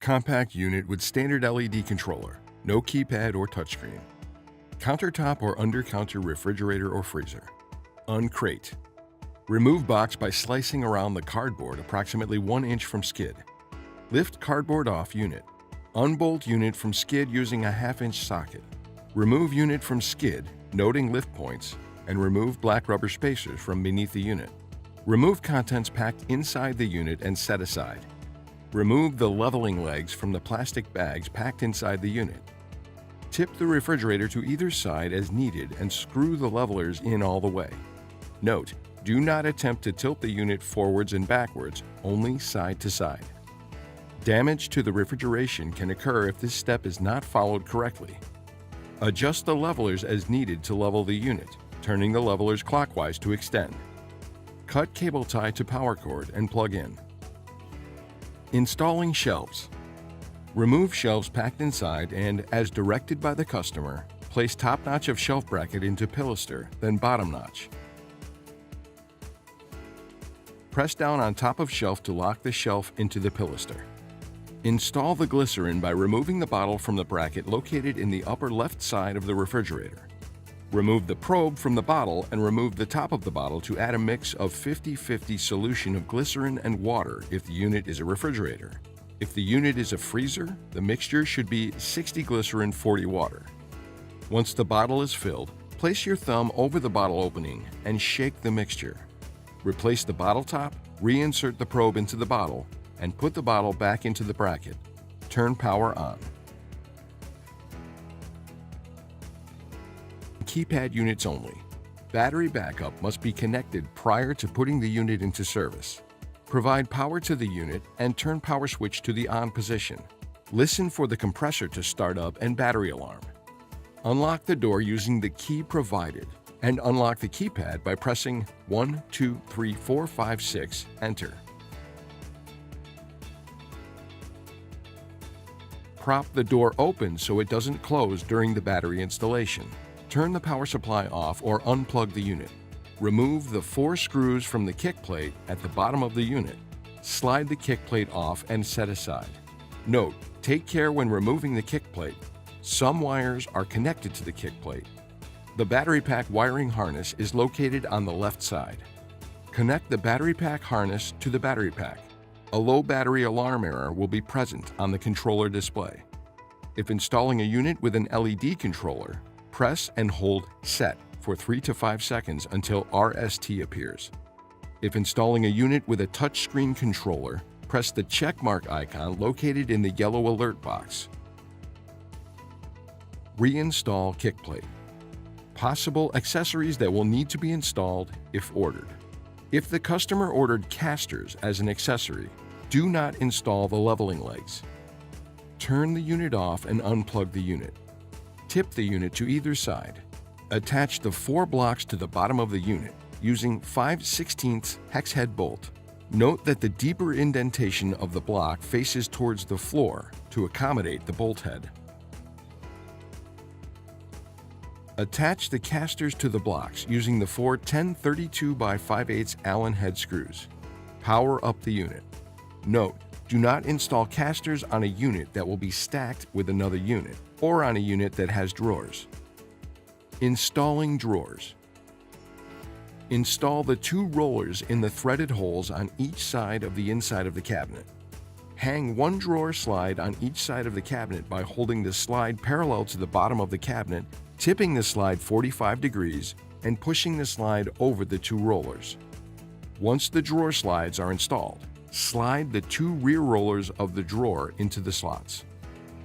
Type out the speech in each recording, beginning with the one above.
Compact unit with standard LED controller, no keypad or touchscreen. Countertop or under-counter refrigerator or freezer. Uncrate. Remove box by slicing around the cardboard approximately 1 inch from skid. Lift cardboard off unit. Unbolt unit from skid using a 1/2 inch socket. Remove unit from skid, noting lift points, and remove black rubber spacers from beneath the unit. Remove contents packed inside the unit and set aside. Remove the leveling legs from the plastic bags packed inside the unit. Tip the refrigerator to either side as needed and screw the levelers in all the way. Note, do not attempt to tilt the unit forwards and backwards, only side to side. Damage to the refrigeration can occur if this step is not followed correctly. Adjust the levelers as needed to level the unit, turning the levelers clockwise to extend. Cut cable tie to power cord and plug in. Installing shelves. Remove shelves packed inside and, as directed by the customer, place top notch of shelf bracket into pilaster, then bottom notch. Press down on top of shelf to lock the shelf into the pilaster. Install the glycerin by removing the bottle from the bracket located in the upper left side of the refrigerator. Remove the probe from the bottle and remove the top of the bottle to add a mix of 50-50 solution of glycerin and water if the unit is a refrigerator. If the unit is a freezer, the mixture should be 60 glycerin, 40 water. Once the bottle is filled, place your thumb over the bottle opening and shake the mixture. Replace the bottle top, reinsert the probe into the bottle, and put the bottle back into the bracket. Turn power on. Keypad units only. Battery backup must be connected prior to putting the unit into service. Provide power to the unit and turn power switch to the on position. Listen for the compressor to start up and battery alarm. Unlock the door using the key provided and unlock the keypad by pressing 1, 2, 3, 4, 5, 6, enter. Prop the door open so it doesn't close during the battery installation. Turn the power supply off or unplug the unit. Remove the 4 screws from the kick plate at the bottom of the unit. Slide the kick plate off and set aside. Note, take care when removing the kick plate. Some wires are connected to the kick plate. The battery pack wiring harness is located on the left side. Connect the battery pack harness to the battery pack. A low battery alarm error will be present on the controller display. If installing a unit with an LED controller, press and hold Set for 3 to 5 seconds until RST appears. If installing a unit with a touchscreen controller, press the check mark icon located in the yellow alert box. Reinstall kick plate. Possible accessories that will need to be installed if ordered. If the customer ordered casters as an accessory, do not install the leveling legs. Turn the unit off and unplug the unit. Tip the unit to either side. Attach the 4 blocks to the bottom of the unit using 5/16 hex head bolt. Note that the deeper indentation of the block faces towards the floor to accommodate the bolt head. Attach the casters to the blocks using the 4 1032 by 5/8 Allen head screws. Power up the unit. Note, do not install casters on a unit that will be stacked with another unit or on a unit that has drawers. Installing drawers. Install the 2 rollers in the threaded holes on each side of the inside of the cabinet. Hang 1 drawer slide on each side of the cabinet by holding the slide parallel to the bottom of the cabinet, tipping the slide 45 degrees, and pushing the slide over the 2 rollers. Once the drawer slides are installed, slide the 2 rear rollers of the drawer into the slots.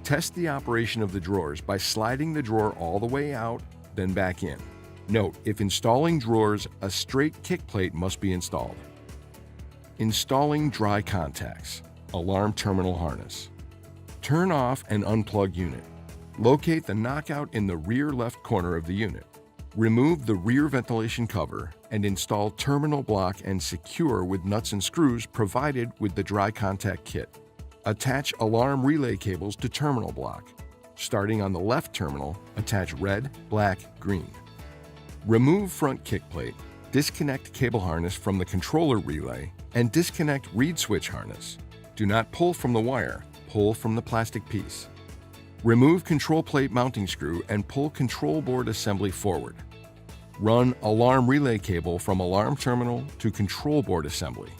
Test the operation of the drawers by sliding the drawer all the way out, then back in. Note, if installing drawers, a straight kick plate must be installed. Installing dry contacts. Alarm terminal harness. Turn off and unplug unit. Locate the knockout in the rear left corner of the unit. Remove the rear ventilation cover and install terminal block and secure with nuts and screws provided with the dry contact kit. Attach alarm relay cables to terminal block. Starting on the left terminal, attach red, black, green. Remove front kick plate, disconnect cable harness from the controller relay, and disconnect reed switch harness. Do not pull from the wire, pull from the plastic piece. Remove control plate mounting screw and pull control board assembly forward. Run alarm relay cable from alarm terminal to control board assembly.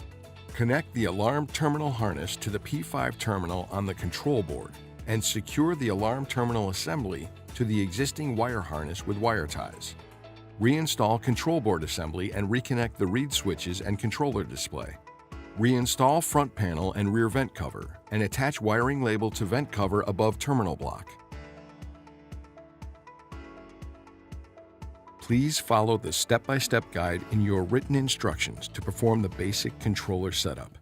Connect the alarm terminal harness to the P5 terminal on the control board and secure the alarm terminal assembly to the existing wire harness with wire ties. Reinstall control board assembly and reconnect the reed switches and controller display. Reinstall front panel and rear vent cover and attach wiring label to vent cover above terminal block. Please follow the step-by-step guide in your written instructions to perform the basic controller setup.